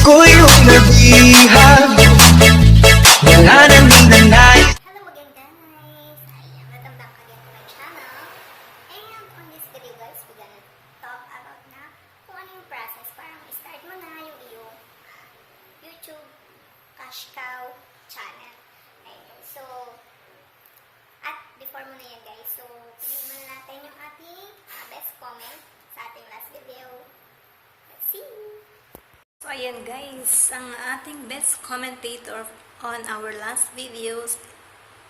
ko yung nabihag. Wala nang ninanay. Hello again guys! Ayan, welcome back again to my channel. And on this video guys, we're gonna talk about na kung ano yung process para ma-start mo na yung iyong YouTube cash cow channel. Ayan, so at before mo na yan guys, so piliin muna natin yung ating best comment sa ating last video. Let's see! So, ayan guys, ang ating best commentator on our last videos,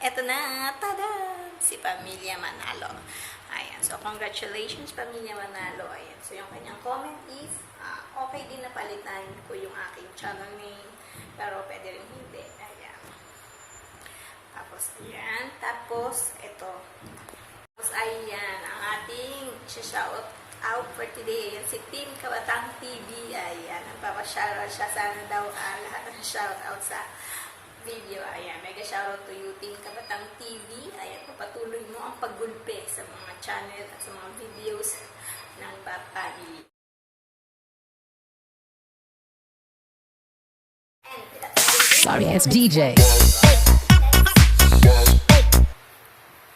eto na, tada! Si Pamilya Manalo. Ayan, so congratulations Pamilya Manalo. Ayan, so yung kanyang comment is, okay din na palitan ko yung aking channel name, pero pwede rin hindi. Ayan. Tapos, ayan. Tapos, eto. Tapos, ayan, ang ating shout out for today. Ayan, si Team Kabatang TV. Ayan, nagpapashoutout siya. Sana daw lahat ng shoutout sa video. Ayan, mega shoutout to you, Team Kabatang TV. Ayan, papatuloy mo ang paggulpi sa mga channel at sa mga videos ng Papay. Sorry, it's DJ.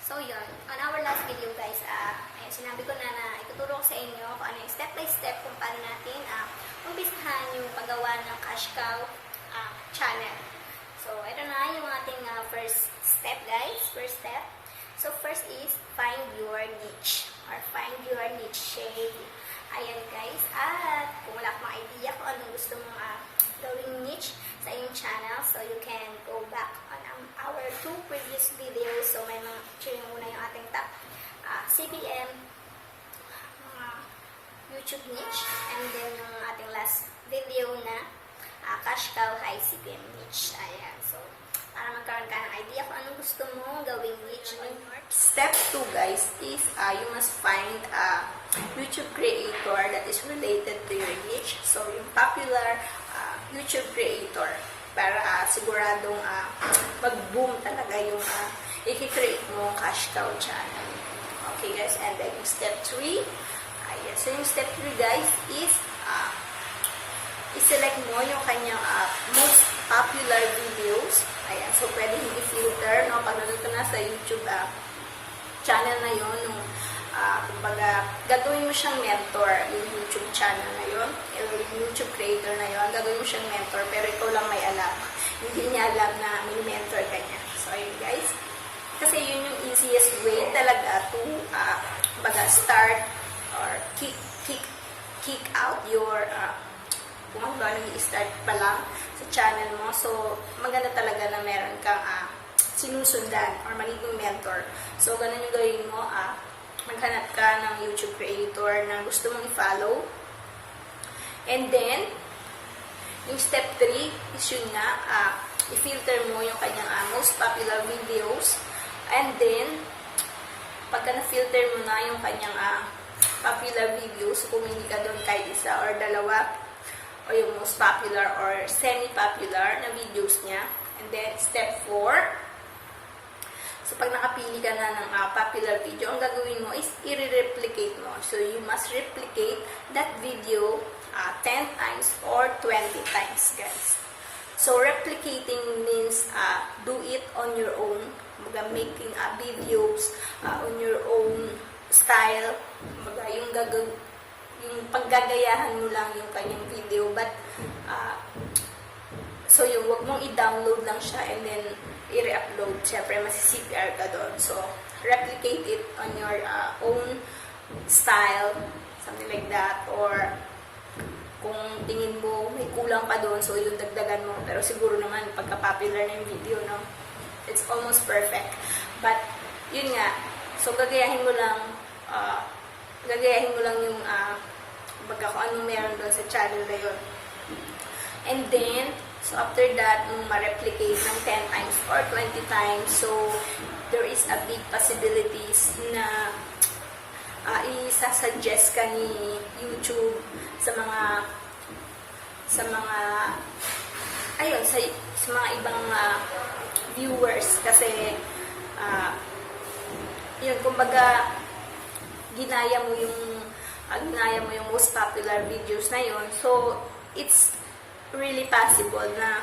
So yun, on our last video guys, ayan, sinabi ko na ituturo ko sa inyo kung ano yung step by step kung paano natin umpisahan yung paggawa ng cash cow channel. So ito na yung ating first step guys, first step. So first is find your niche or find your niche shade. Ayan guys, at kung wala kang idea kung anong gusto mong gawing niche sa iyong channel, so you can go back on our two previous videos. So may mga picture yung muna yung ating top CBM YouTube niche, and then yung ating last video na cash cow high CPM niche. Ayan, so para magkaroon ka ng idea kung anong gusto mo gawing niche. Step 2 guys is you must find a YouTube creator that is related to your niche. So yung popular YouTube creator para siguradong mag-boom talaga yung i-create mo cash cow channel. Okay guys, and then yung step 3, ayan, so yung step 3 guys is i-select mo yung kanyang most popular videos. Ayan, so pwede hindi filter, no? Pag nandito na sa YouTube channel na yun, yung kumbaga, gagawin mo siyang mentor, yung YouTube channel na yun, yung YouTube creator na yun, gagawin mo siyang mentor, pero ikaw lang may alam. Hindi niya alam na may mentor ka niya. So, ayun guys. Kasi yun yung easiest way talaga to kumbaga, start or kick out your kung ano nag-i-start pa lang sa channel mo. So, maganda talaga na meron kang sinusundan or magiging mentor. So, ganun yung gawin mo. Maghanap ka ng YouTube creator na gusto mong i-follow. And then, yung step 3 is yun nga, i-filter mo yung kanyang most popular videos. And then, pagka na-filter mo na yung kanyang popular videos, kung hindi ka doon kahit isa or dalawa, o yung most popular or semi-popular na videos niya. And then, step 4, so pag nakapili ka na ng popular video, ang gagawin mo is i-replicate mo. So, you must replicate that video 10 times or 20 times, guys. So, replicating means do it on your own. Making videos on your own style. Yung paggagayahan mo lang yung kanyang video, but so yung wag mong i-download lang siya and then i-re-upload. Siyempre, masi-CPR ka doon. So, replicate it on your own style, something like that. Or, kung tingin mo may kulang pa doon, so yung dagdagan mo. Pero siguro naman, pagka-popular na yung video, no? It's almost perfect. But, yun nga. So, gagayahin mo lang yung baga kung anong meron doon sa channel na yun. And then, so after that, ma-replicate ng 10 times or 20 times, so there is a big possibilities na isa-suggest ka ni YouTube sa mga ayun, sa mga ibang viewers, kasi yun, kumbaga ginaya mo yung most popular videos na yun. So, it's really possible na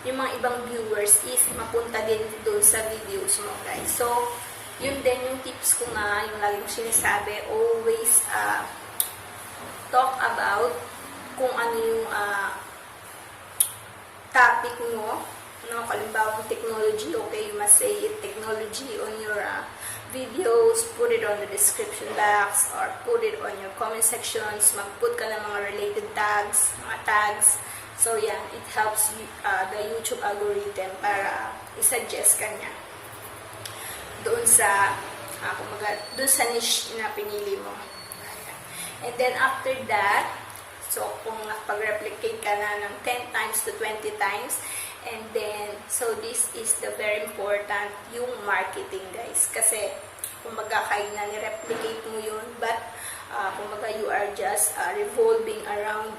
yung mga ibang viewers is mapunta din doon sa videos mo, guys. So, yun din yung tips ko nga, yung lagi kong sinasabi, always talk about kung ano yung topic mo, no? Kalimbawa technology, okay, you must say it, technology on your videos, put it on the description box, or put it on your comment sections, mag-put ka ng mga related tags, mga tags. So, yan, it helps you, the YouTube algorithm para isuggest ka niya doon sa, doon sa niche na pinili mo. Ayan. And then, after that, so, kung pag-replicate ka na ng 10 times to 20 times, and then, so this is the very important, yung marketing, guys. Kasi, kumbaga, kayo na ni-replicate mo yun, but, kumbaga, you are just revolving around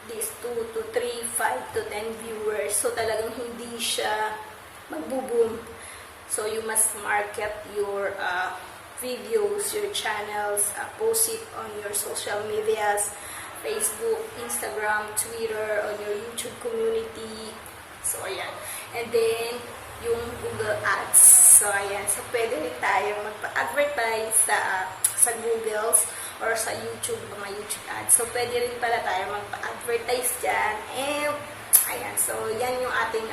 these 2 to 3, 5 to 10 viewers. So, talagang hindi siya magbo-boom. So, you must market your videos, your channels, post it on your social medias, Facebook, Instagram, Twitter, on your YouTube community. So, ayan. And then, yung Google Ads. So, ayan. So, pwede rin tayo magpa-advertise sa Googles or sa YouTube, mga YouTube ads. So, pwede rin pala tayo magpa-advertise dyan. And, ayan. So, yan yung ating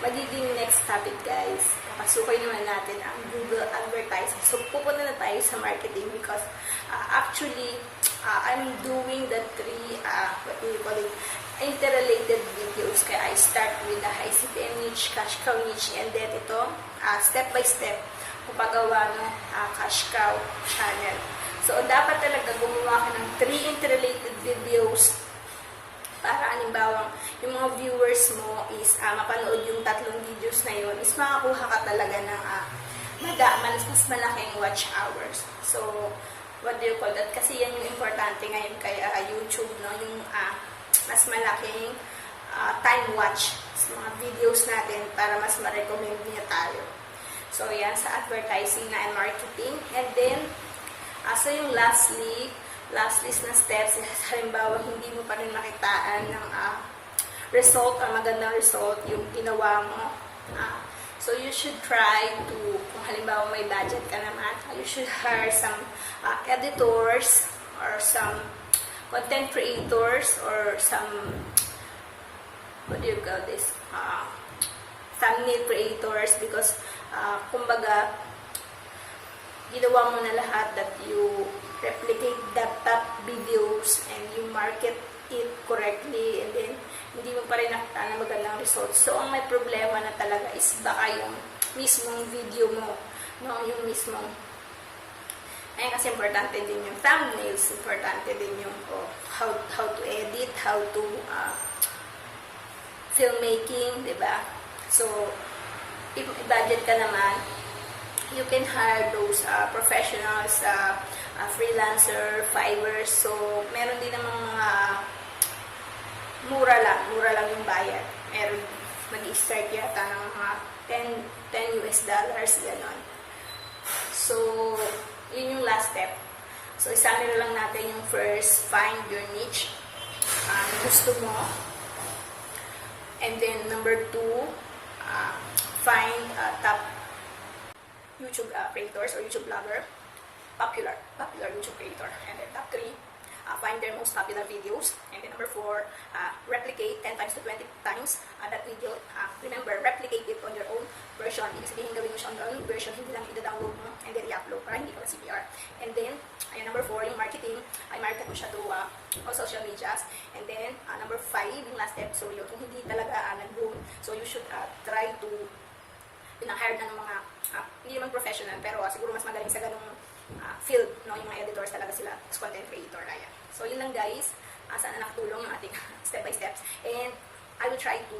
magiging next topic, guys. Papasukin naman natin ang Google advertising. So, pupunta na tayo sa marketing because actually, I'm doing the 3, what do you call it, interrelated videos. Kaya I start with the high CPM niche, cash cow niche, and then ito, step by step, kung paggawa ng cash cow channel. So, dapat talaga gumawa ka ng 3 interrelated videos para halimbawa, yung mga viewers mo is mapanood yung 3 videos na yun, is makakuha ka talaga ng mas malaking watch hours. So, what do you call that? Kasi yan yung importante ngayon kay YouTube, no? Yung mas malaking time watch sa mga videos natin para mas ma-recommend niya tayo. So, yan sa advertising na and marketing. And then, so yung last list na steps, halimbawa hindi mo pa rin makitaan ng result or magandang result yung ginawa mo. So you should try to, kung halimbawa may budget ka naman, you should hire some editors or some content creators or some, what do you call this, thumbnail creators because kumbaga ginawa mo na lahat that you replicate the top videos and you market it correctly and then hindi mo pa rin nakita na magandang results. So, ang may problema na talaga is baka yung mismong video mo, no? Yung mismong ayun kasi importante din yung thumbnails, importante din yung how to edit, how to filmmaking, diba? So, if budget ka naman, you can hire those professionals, freelancer, Fiverr. So, meron din namang mura lang yung bayad. Meron, mag-start yata ng mga $10 US, gano'n. So, yun yung last step. So, isama lang natin yung first, find your niche. Gusto mo. And then, number 2, find top YouTube creators or YouTube blogger, popular YouTube creator. And then top 3, find their most popular videos. And then number 4, replicate 10 times to 20 times that video. Remember, replicate it on your own version. Ibig sabihin, gawin mo siya on your own version, hindi lang i-download mo and then i-upload para hindi ka CPR. And then, ayan, number 4, yung marketing, ay market mo siya through all social medias. And then, number 5, yung last step, so yun, kung hindi talaga nag-boom, so you should try to hire na ng mga, hindi naman professional, pero siguro mas magaling sa ganung field, no? Yung mga editors talaga sila, as content creator, ayan. So, yun lang guys, sana nakatulong yung ating step by steps. And I will try to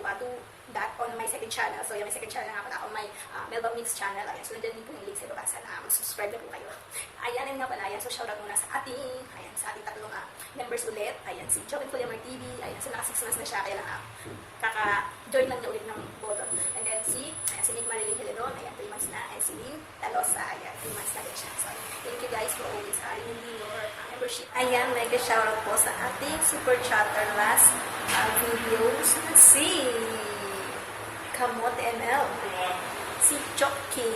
that on my second channel. So, yung may second channel nga pala ako, may Melba Mix channel. Ayan, so nandiyan din po yung link sa baba. Sana mag-subscribe na po kayo. Ayan, nga pala. Ayan, so shoutout muna sa ating, sa ating tatlong members ulit. Ayan, si Joven Fuliamar TV. Ayan, so naka 6 months na siya. Kaya lang kaka-join lang niya ulit ng button. And then si Nick Marilyn Hiledon. Ayan, 3 months na. And si Lynn Talosa. Ayan, 3 months na din siya. So, thank you guys for always renewing your membership. Ayan, mega shoutout po sa ating super chatter last videos. Si Kamot ML, si Chocky,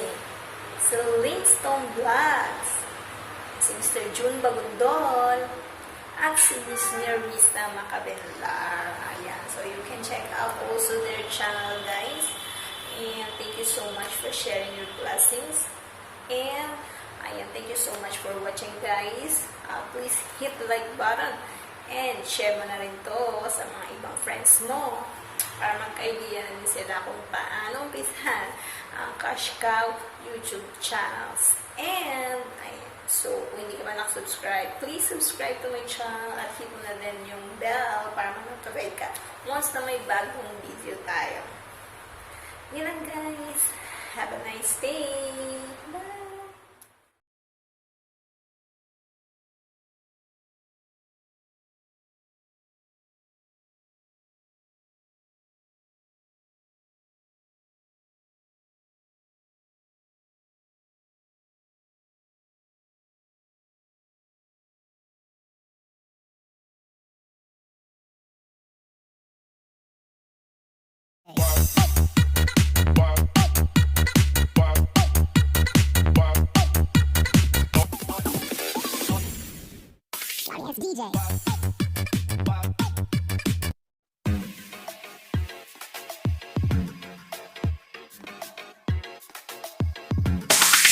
si Linkstone Vlogs, si Mr. June Bagundol, at si Miss Nervista Macabelar. Ayan, so you can check out also their channel, guys. And thank you so much for sharing your blessings. And ayan, thank you so much for watching, guys. Please hit the like button and share mo na rin to sa mga ibang friends mo para magka-idea na din sila kung paano umpisahan ang Cash Cow YouTube channels. And, ayan, so, kung hindi ka ba nakasubscribe, please subscribe to my channel at hit mo na din yung bell para mag-notify ka once na may bagong video tayo. Yun lang, guys. Have a nice day. Bye!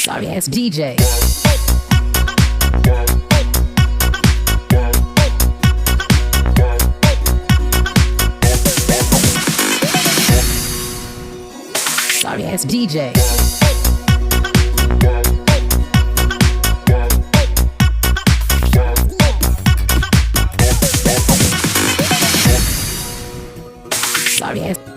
Sorry ass DJ. Sorry ass DJ. Sorry ass.